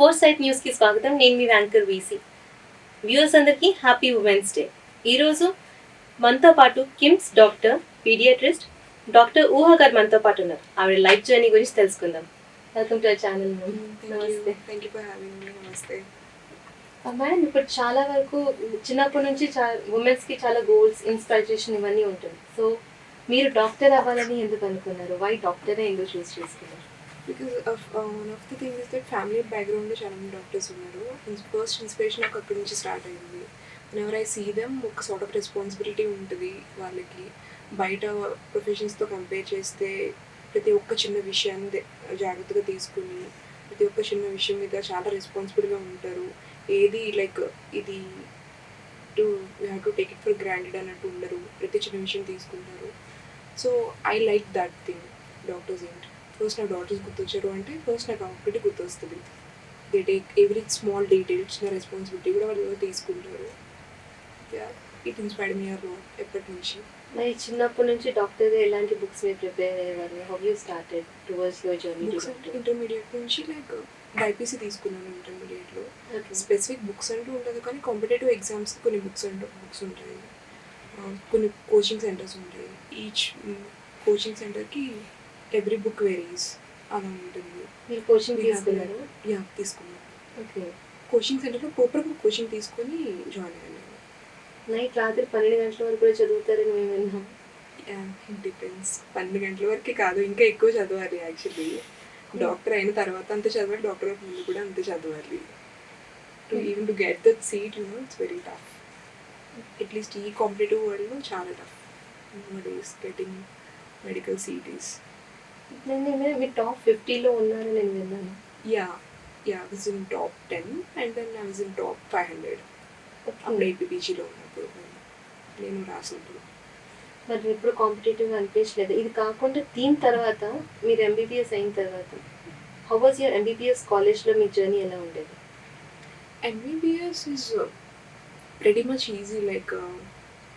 Four site న్యూస్కి స్వాగతం. నేను మీ యాంకర్ వీసీ. వ్యూవర్స్ అందరికీ హ్యాపీ ఉమెన్స్ డే. ఈరోజు మనతో పాటు కిమ్స్ డాక్టర్ పీడియాట్రిస్ట్ డాక్టర్ ఊహా గారు మనతో పాటు ఉన్నారు. ఆవిడ లైఫ్ జర్నీ గురించి తెలుసుకుందాం. Welcome to our channel. నమస్తే. Thank you for having me. నమస్తే మేడం, ఇప్పుడు చాలా వరకు చిన్నప్పటి నుంచి ఉమెన్స్కి చాలా గోల్స్, ఇన్స్పిరేషన్ ఇవన్నీ ఉంటుంది. సో మీరు డాక్టర్ అవ్వాలని ఎందుకు అనుకున్నారు? వై డాక్టరే ఎందుకు చూస్ చేసుకున్నారు? Because of one of the thing is that family బ్యాక్గ్రౌండ్లో చాలా మంది డాక్టర్స్ ఉన్నారు. ఫస్ట్ ఇన్స్పిరేషన్ నాకు అక్కడి నుంచి స్టార్ట్ అయింది. ఎవర్ ఐ సీ దెమ్ ఒక సార్ట్ ఆఫ్ రెస్పాన్సిబిలిటీ ఉంటుంది వాళ్ళకి. బయట ప్రొఫెషన్స్తో కంపేర్ చేస్తే ప్రతి ఒక్క చిన్న విషయాన్ని జాగ్రత్తగా తీసుకుని ప్రతి ఒక్క చిన్న విషయం మీద చాలా రెస్పాన్సిబుల్గా ఉంటారు. ఏది లైక్ ఇది to you have to take it for granted అన్నట్టు ఉండరు. ప్రతి చిన్న విషయం తీసుకుంటారు. So I like that thing. Doctors ఏంటి ఫస్ట్ నాకు డాక్టర్స్ గుర్తొచ్చారు అంటే ఫస్ట్ నాకు ఒకటి గుర్తొస్తుంది. They take every small detail, చిన్న రెస్పాన్సిబిలిటీ కూడా వాళ్ళు తీసుకుంటారు. It inspired me a lot ఎప్పటి నుంచి. మరి చిన్నప్పటి నుంచి డాక్టర్ ఎలాంటి బుక్స్ మీరు ప్రిపేర్ అయ్యేవారు? How you started towards your journey to doctor? Intermediate నుంచి లైక్ బైపీసీ తీసుకున్నాను. ఇంటర్మీడియట్లో స్పెసిఫిక్ బుక్స్ అంటూ ఉండదు, కానీ కాంపిటేటివ్ ఎగ్జామ్స్ కొన్ని బుక్స్ ఉంటాయి. కొన్ని కోచింగ్ సెంటర్స్ ఉంటాయి. ఈచ్ కోచింగ్ సెంటర్కి ఎవ్రీ బుక్ వేరీస్ అలా ఉంటుంది. మీరు కోచింగ్ తీసుకున్నారు? తీసుకున్నాను. ఓకే. కోచింగ్ సెంటర్లో ప్రాపర్గా కోచింగ్ తీసుకొని జాయిన్ అయ్యాను. నైట్ రాత్రి 12 గంటల వరకు కూడా చదువుతారని మేము విన్నాం. It depends. 12 గంటల వరకు కాదు, ఇంకా ఎక్కువ చదవాలి. యాక్చువల్లీ డాక్టర్ అయిన తర్వాత అంతే చదవాలి, డాక్టర్ ముందు కూడా అంతే చదవాలి. Even to get that seat it's very tough. At least ఈ కాంపిటేటివ్ వరల్డ్లో చాలా tough days getting medical seat is. మీరు టాప్ 50లో ఉన్నారని నేను విన్నాను. I was in top 10 and then I was in top 500. అప్పుడు ఏపీపీజీలో ఉన్నప్పుడు నేను రాసినప్పుడు. మరి ఇప్పుడు కాంపిటేటివ్ అనిపించలేదు. ఇది కాకుండా దీని తర్వాత మీరు ఎంబీబీఎస్ అయిన తర్వాత హౌ వాజ్ యువర్ ఎంబీబీఎస్ కాలేజ్లో మీ జర్నీ ఎలా ఉండేది? MBBS is pretty much easy. Like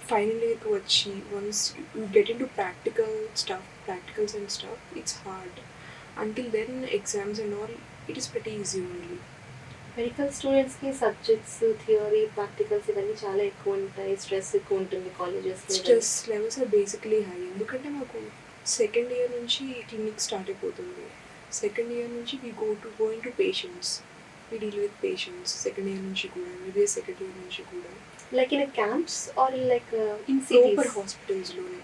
final yearకి వచ్చి once you get into practicals and stuff, it's hard. Until then exams and all, it is pretty easy only. Medical స్టూడెంట్స్కి subjects, theory, practicals ఇవన్నీ చాలా ఎక్కువ ఉంటాయి. Stress ఎక్కువ ఉంటుంది కాలేజెస్లో. Stress levels are basically high. ఎందుకంటే మాకు సెకండ్ ఇయర్ నుంచి క్లినిక్ స్టార్ట్ అయిపోతుంది. సెకండ్ ఇయర్ నుంచి we go into patients, we deal with patients. Second year నుంచి కూడా ఎంబీబీఎస్ సెకండ్ ఇయర్ నుంచి కూడా like in camps or like in proper హాస్పిటల్స్లోనే.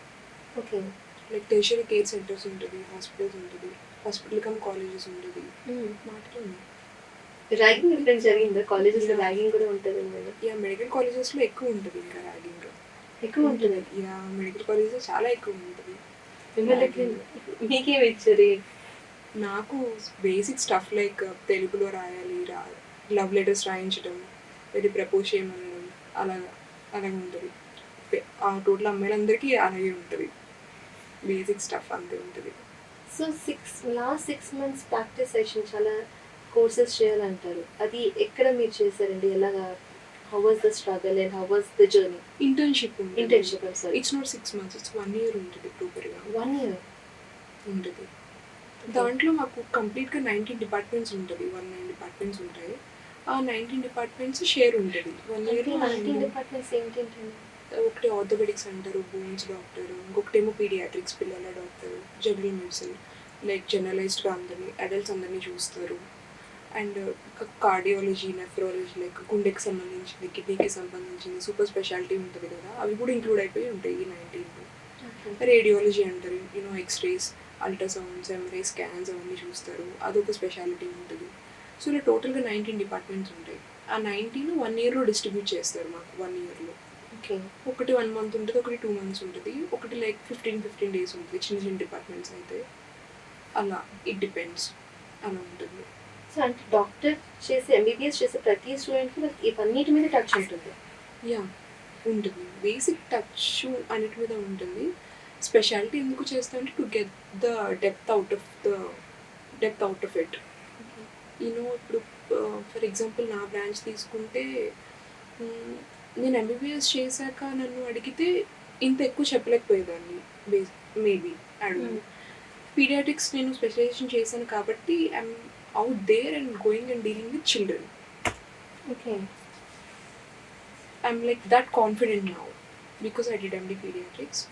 Okay. Like tertiary care centres ఉంటుంది, hospitals ఉంటుంది, hospital cum colleges ఉంటుంది. మాటలు ర్యాగింగ్ ఎప్పుడైనా జరిగిందా? కాలేజెస్లో ర్యాగింగ్ కూడా ఉంటుంది మేడం? మెడికల్ కాలేజెస్లో ఎక్కువ ఉంటుంది. ఇంకా ర్యాగింగ్ ఎక్కువ ఉంటుంది. మెడికల్ కాలేజెస్ చాలా ఎక్కువ ఉంటుంది. మీకేమి ఇచ్చారు? నాకు బేసిక్ స్టఫ్ లైక్ తెలుగులో రాయాలి, లవ్ లెటర్స్ రాయించడం, వెరీ ప్రపోజ్ చేయమనడం, అలాగే ఉంటుంది. ఆ టోటల్ అమ్మాయిలందరికీ అలాగే ఉంటుంది. బేసిక్ స్టఫ్ అంతే ఉంటుంది. So last 6 months practice session చాలా కోర్సెస్ చేయాలంటారు. అది ఎక్కడ మీరు చేశారండి? ఎలాగా? How was the struggle and how was the journey? Internship sorry, it's not 6 months, it's 1 year ఉంటుంది. ప్రాపర్గా 1 year ఉంటుంది. దాంట్లో మాకు కంప్లీట్గా 19 డిపార్ట్మెంట్స్ ఉంటుంది. 19 డిపార్ట్మెంట్స్ ఉంటాయి. ఆ 19 డిపార్ట్మెంట్స్ షేర్ ఉంటుంది 1 year. 19 డిపార్ట్మెంట్స్ ఏంటంటే ఒకటి ఆర్థోపెడిక్స్ అంటారు, బోన్స్ డాక్టర్, ఇంకొకటేమో పీడియాట్రిక్స్, పిల్లల డాక్టర్, జనరల్ మెడిసిన్, లైక్ జనరలైజ్డ్గా అందరినీ అడల్ట్స్ అందరినీ చూస్తారు. అండ్ కార్డియాలజీ, నెఫ్రాలజీ, లైక్ గుండెకి సంబంధించింది, కిడ్నీకి సంబంధించింది, సూపర్ స్పెషాలిటీ ఉంటుంది కదా, అవి కూడా ఇంక్లూడ్ అయిపోయి ఉంటాయి ఈ 19లో. రేడియాలజీ అంటారు, ఎక్స్రేస్, అల్ట్రాసౌండ్స్, ఎంఆర్ఐ స్కాన్స్ అవన్నీ చూస్తారు, అదొక స్పెషాలిటీ ఉంటుంది. సో ఇలా టోటల్గా 19 డిపార్ట్మెంట్స్ ఉంటాయి. ఆ 19 1 yearలో డిస్ట్రిబ్యూట్ చేస్తారు మాకు. 1 yearలో ఒకటి 1 month ఉంటుంది, ఒకటి 2 months ఉంటుంది, ఒకటి లైక్ 15 days ఉంటుంది. చిన్న చిన్న డిపార్ట్మెంట్స్ అయితే అలా ఇట్ డిపెండ్స్, అలా ఉంటుంది. సో అంటే డాక్టర్ చేసే, ఎంబీబీఎస్ చేసే ప్రతి స్టూడెంట్కి ఇవన్నిటి మీద టచ్ ఉంటుంది. ఉంటుంది. బేసిక్ టచ్ అన్నిటి మీద ఉంటుంది. స్పెషాలిటీ ఎందుకు చేస్తా అంటే to get the depth out of it. ఇప్పుడు ఫర్ ఎగ్జాంపుల్ నా బ్రాంచ్ తీసుకుంటే, నేను ఎంబీబీఎస్ చేశాక నన్ను అడిగితే ఇంత ఎక్కువ చెప్పలేకపోయేదాన్ని. మేబీ అడుగు పీడియాట్రిక్స్ నేను స్పెషలైజేషన్ చేశాను కాబట్టి I'm out there and going and dealing with children. Okay. I'm like that confident now because I did MD paediatrics.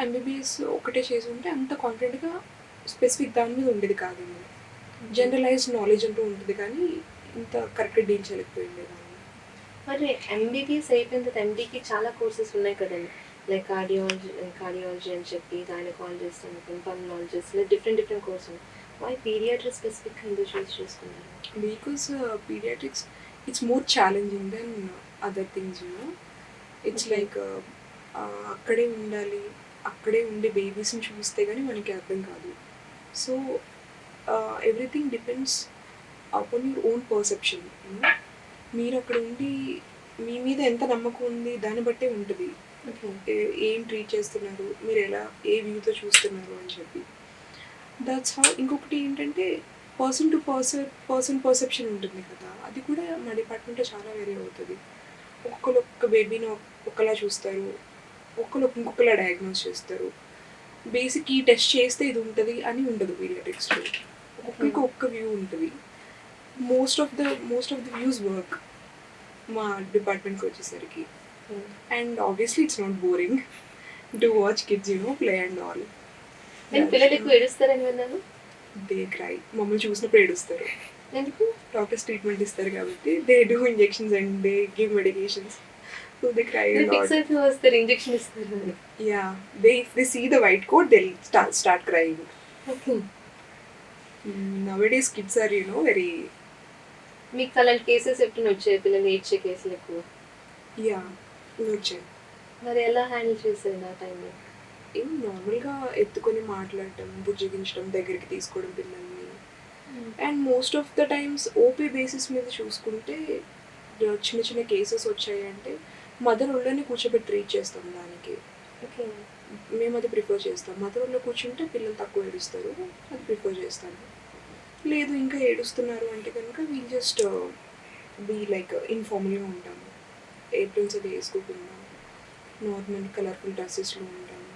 MBBS ఒకటే చేసి ఉంటే అంత కాన్ఫిడెంట్గా స్పెసిఫిక్ దాని మీద ఉండేది కాదేమో. జనరలైజ్డ్ నాలెడ్జ్ అంటూ ఉంటుంది కానీ ఇంత కరెక్ట్గా డీల్ చేయలేకపోయింది దాన్ని. మరి ఎంబీబీఎస్ అయిపోయిన తర్వాత ఎండీకి చాలా కోర్సెస్ ఉన్నాయి కదండి, లైక్ కార్డియాలజీ అని చెప్పి, గైనకాలజిస్ట్ అనుకుని, పల్మనాలజిస్ట్, ఇలా డిఫరెంట్ కోర్స్ ఉన్నాయి. వై పీడియాట్రిక్ స్పెసిఫిక్గా ఎందుకు చూస్ చేసుకున్నారు? Because paediatrics it's more challenging than other things you know. It's Okay. Like అక్కడే ఉండాలి, అక్కడే ఉండే బేబీస్ని చూస్తే కానీ మనకి అర్థం కాదు. So everything depends upon your own perception. మీరు అక్కడ ఉండి మీ మీద ఎంత నమ్మకం ఉంది దాన్ని బట్టే ఉంటుంది. ఓకే. ఏం ట్రీట్ చేస్తున్నారు, మీరు ఎలా ఏ వ్యూతో చూస్తున్నారు అని చెప్పి. That's how. ఇంకొకటి ఏంటంటే పర్సన్ టు పర్సన్ పర్సెప్షన్ ఉంటుంది కదా, అది కూడా మా డిపార్ట్మెంట్లో చాలా వేరే అవుతుంది. ఒక్కొక్కరు ఒక్క బేబీని ఒకలా చూస్తారు, ఒక్కరు ఇంకొకలా డయాగ్నోస్ చేస్తారు. బేసిక్ ఈ టెస్ట్ చేస్తే ఇది ఉంటుంది అని ఉండదు పీడియాట్రిక్స్లో. ఒక్కొక్కరికి ఒక్క వ్యూ ఉంటుంది. Most of the views work మా డిపార్ట్మెంట్కి వచ్చేసరికి. And obviously it's not boring to watch kids play and all. నేను పిల్లలు ఎక్కువ ఏడుస్తారని విన్నాను. They cry. మమ్మల్ని చూసినప్పుడు ఏడుస్తారు. ఎందుకు? డాక్టర్స్ ట్రీట్మెంట్ ఇస్తారు కాబట్టి they do injections and they give medications. So they cry a lot. Fix అయిపోయి వస్తారు, ఇంజెక్షన్ ఇస్తారు. Yeah, if they see the white coat, they'll start crying. Okay. Nowadays kids are very, మీకు అలాంటి cases ఎప్పుడు వచ్చాయి, పిల్లలు ఏడ్చే కేసులు ఎక్కువ? yeah, వచ్చాయి. మరి ఎలా హ్యాండిల్ చేశారు ఆ టైంలో? ఏం నార్మల్గా ఎత్తుకొని మాట్లాడటం, బుజ్జగించడం, దగ్గరికి తీసుకోవడం పిల్లల్ని. And most of the times OP basis మీద చూసుకుంటే చిన్న చిన్న కేసెస్ వచ్చాయి అంటే మదర్ ఒళ్ళని కూర్చోబెట్టి ట్రీట్ చేస్తాం దానికి. ఓకే. మేము అది ప్రిఫర్ చేస్తాం. మదర్ ఒళ్ళో కూర్చుంటే పిల్లలు తక్కువ ఏడుస్తారు, అది ప్రిఫర్ చేస్తాను. లేదు ఇంకా ఏడుస్తున్నారు అంటే కనుక వీల్ జస్ట్ బీ లైక్ ఇన్ఫార్మల్గా ఉంటాము. ఏప్రిల్స్ అది వేసుకోకుండా నార్మల్ కలర్ఫుల్ డ్రెస్సెస్లో ఉంటాము.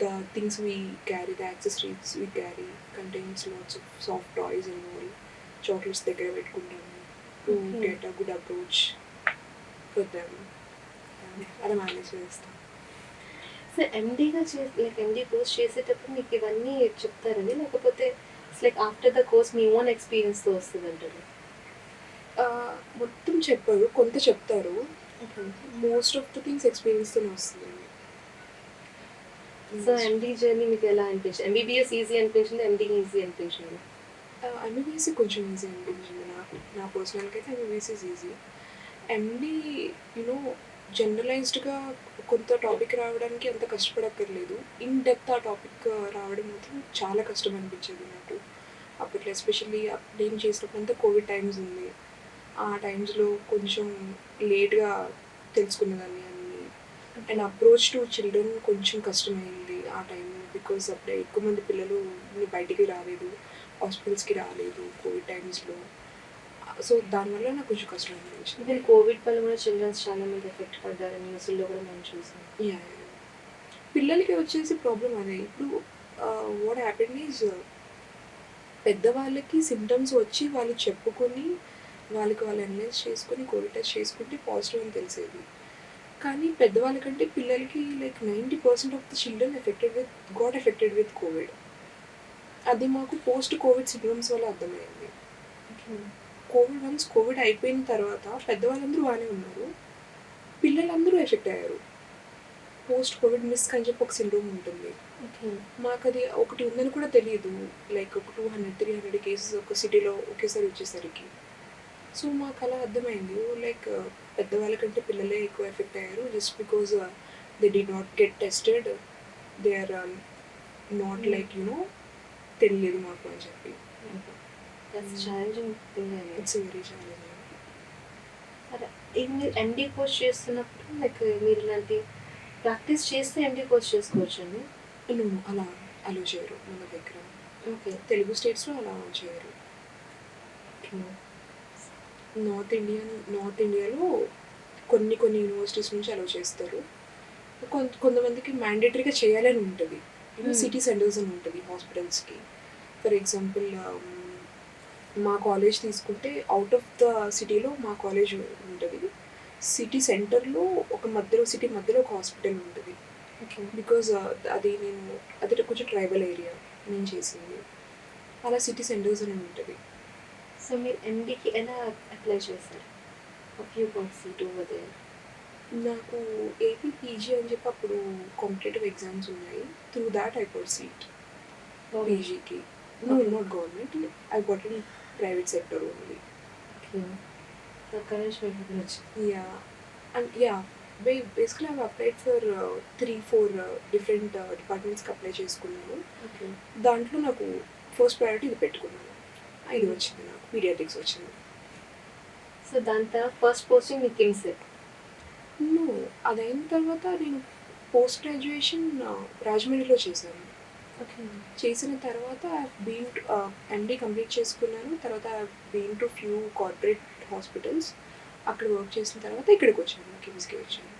The things we carry, the accessories we carry contains lots of soft toys and all. Chocolates దగ్గర పెట్టుకుంటాము to get a good approach for them. అలా మేనేజ్ చేస్తాం. సో ఎండీగా లైక్ ఎండీ కోర్స్ చేసేటప్పుడు మీకు ఇవన్నీ చెప్తారండి, లేకపోతే లైక్ ఆఫ్టర్ ద కోర్స్ మీ ఓన్ ఎక్స్పీరియన్స్తో వస్తుంది అంటారు? మొత్తం చెప్పరు, కొంత చెప్తారు. Okay. Most of the things ఎక్స్పీరియన్స్తోనే వస్తుంది. సో ఎండీ జర్నీ మీకు ఎలా అనిపించింది? ఎంబీబీఎస్ ఈజీ అనిపించింది, ఎండీ ఈజీ అనిపించింది? ఎంబీబీఎస్ కొంచెం ఈజీ అనిపించింది నాకు. నా పర్సనల్కి అయితే ఎంబీబీఎస్ ఈజీ. ఎండీ జనరలైజ్డ్గా కొంత టాపిక్ రావడానికి అంత కష్టపడక్కర్లేదు. ఇన్ డెప్త్ ఆ టాపిక్ రావడం మాత్రం చాలా కష్టం అనిపించేది నాకు అప్పట్లో. ఎస్పెషల్లీ నేను చేసినప్పుడు అంతా కోవిడ్ టైమ్స్ ఉంది. ఆ టైమ్స్లో కొంచెం లేట్గా తెలుసుకునేదాన్ని అన్నీ. అండ్ అప్రోచ్ టు చిల్డ్రన్ కొంచెం కష్టమైంది ఆ టైంలో, బికాజ్ అప్పుడే ఎక్కువ మంది పిల్లలు బయటికి రాలేదు, హాస్పిటల్స్కి రాలేదు కోవిడ్ టైమ్స్లో. సో దానివల్ల నాకు కొంచెం కష్టం అనిపించింది. ఈవెన్ కోవిడ్ వల్ల కూడా చిల్డ్రన్స్ చాలా మంది ఎఫెక్ట్ పడ్డారు, న్యూస్లో కూడా మనం చూసాం. పిల్లలకి వచ్చేసి ప్రాబ్లం అదే. ఇప్పుడు వాట్ హ్యాపెన్ ఈజ్ పెద్దవాళ్ళకి సిమ్టమ్స్ వచ్చి వాళ్ళు చెప్పుకొని వాళ్ళు అనలైజ్ చేసుకొని కోవిడ్ టెస్ట్ చేసుకుంటే పాజిటివ్ అని తెలిసేది. కానీ పెద్దవాళ్ళకంటే పిల్లలకి like 90% of the children got affected with Covid. అది మాకు పోస్ట్ కోవిడ్ సిమ్టమ్స్ వల్ల అర్థమైంది. కోవిడ్ అయిపోయిన తర్వాత పెద్దవాళ్ళందరూ బాగానే ఉన్నారు, పిల్లలందరూ ఎఫెక్ట్ అయ్యారు. పోస్ట్ కోవిడ్ మిస్క్ అని చెప్పి ఒక సిండ్రోమ్ ఉంటుంది. మాకు అది ఒకటి ఉందని కూడా తెలియదు. లైక్ ఒక 200-300 కేసెస్ ఒక సిటీలో ఒకేసారి వచ్చేసరికి. సో మాకు అలా అర్థమైంది, లైక్ పెద్దవాళ్ళకంటే పిల్లలే ఎక్కువ ఎఫెక్ట్ అయ్యారు. Just because they did not get tested, they are not like తెలియదు మాకు అని చెప్పి. It's very challenging. మీరు ఎండీ కోర్స్ చేస్తున్నప్పుడు లైక్ మీరు ఇలాంటి ప్రాక్టీస్ చేస్తే ఎండీ కోర్స్ చేసుకోవచ్చు అండి? అలా అలో చేయరు మన దగ్గర. ఓకే. తెలుగు స్టేట్స్లో అలా చేయరు. నార్త్ ఇండియాలో కొన్ని యూనివర్సిటీస్ నుంచి అలో చేస్తారు. కొంతమందికి మ్యాండేటరీగా చేయాలని ఉంటుంది. సిటీ సెంటర్స్ అని ఉంటుంది హాస్పిటల్స్కి. ఫర్ ఎగ్జాంపుల్ మా కాలేజ్ తీసుకుంటే అవుట్ ఆఫ్ ద సిటీలో మా కాలేజ్ ఉంటుంది. సిటీ సెంటర్లో సిటీ మధ్యలో ఒక హాస్పిటల్ ఉంటుంది. ఓకే. బికాజ్ అది కొంచెం ట్రైబల్ ఏరియా నేను చేసింది. అలా సిటీ సెంటర్స్ అని ఉంటుంది. సో మీరు ఎండీకి ఎలా అప్లై చేశారు? You got seat over there. నాకు ఏపీ పీజీ అని చెప్పి అప్పుడు కాంపిటేటివ్ ఎగ్జామ్స్ ఉన్నాయి. Through that I got seat పీజీకి. No, not government, I got in private sector only. Okay. So అక్కడ నుంచి మీకు ఇక్కడ వచ్చింది. Basically I applied for 3-4 different డిపార్ట్మెంట్స్కి అప్లై చేసుకున్నాను. ఓకే. దాంట్లో నాకు ఫస్ట్ ప్రయారిటీ ఇది పెట్టుకున్నాను. ఇది వచ్చింది, నాకు పీడియాట్రిక్స్ వచ్చింది. సో దాని తర్వాత ఫస్ట్ పోస్టింగ్ మీకు కిమ్స్. నో, అదైన తర్వాత నేను పోస్ట్ గ్రాడ్యుయేషన్ రాజమండ్రిలో చేశాను. ఓకే. చేసిన తర్వాత ఎండీ కంప్లీట్ చేసుకున్నాను. తర్వాత been to few corporate hospitals. అక్కడ వర్క్ చేసిన తర్వాత ఇక్కడికి వచ్చాను, కిమ్స్కి వచ్చాను.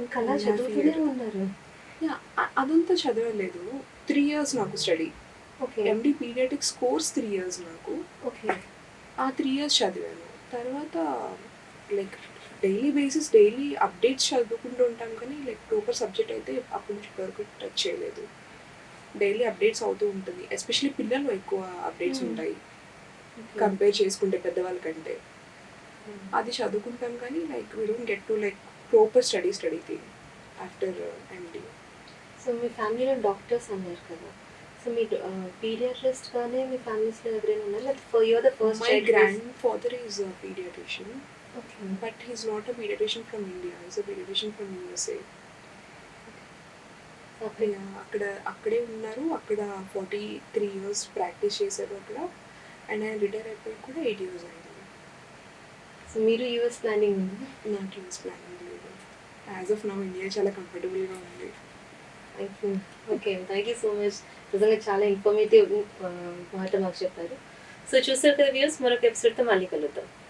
ఇంకా అలా చదువుతూనే ఉన్నారు. అదంతా చదవలేదు. 3 years నాకు study. Okay. MD paediatrics course 3 years నాకు. ఓకే. ఆ 3 years చదివాను. తర్వాత లైక్ డైలీ అప్డేట్స్ చదువుకుంటూ ఉంటాం, కానీ లైక్ ప్రాపర్ సబ్జెక్ట్ అయితే అప్పటి నుంచి వరకు టచ్ చేయలేదు. డైలీ అప్డేట్స్ అవుతూ ఉంటుంది, ఎస్పెషలీ పిల్లలు ఎక్కువ అప్డేట్స్ ఉంటాయి కంపేర్ చేసుకుంటే పెద్దవాళ్ళ కంటే. అది చదువుకుంటాం కానీ like we don't get to like proper study thing after MD. So మీ ఫ్యామిలీలో డాక్టర్స్ అన్నారు కదా, సో మీ పీడియాట్రిస్ట్ గానే మీ ఫ్యామిలీస్లో ఎవరైనా ఉన్నారు, లేకపోతే you're the first? My grandfather is a paediatrician, okay. But he's not a paediatrician from India, is a paediatrician from USA. Okay. అక్కడే ఉన్నారు. అక్కడ 43 years ప్రాక్టీస్ చేశారు అక్కడ. అండ్ ఆయన రిటైర్ అయిపోయి కూడా 8 years అయింది. సో మీరు యూఎస్ ప్లానింగ్ ఉంది? నాకు యూఎస్ ప్లానింగ్ లేదు. యాజ్ ఆఫ్ నౌ ఇండియా చాలా కంఫర్టబుల్గా ఉంది. Thank you. Okay, thank you so much. నిజంగా చాలా ఇన్ఫర్మేటివ్ మాట మాకు చెప్పారు. సో చూసారు కదా వ్యూస్, మరొక ఎపిసోడ్తో మళ్ళీ కలుద్దాం.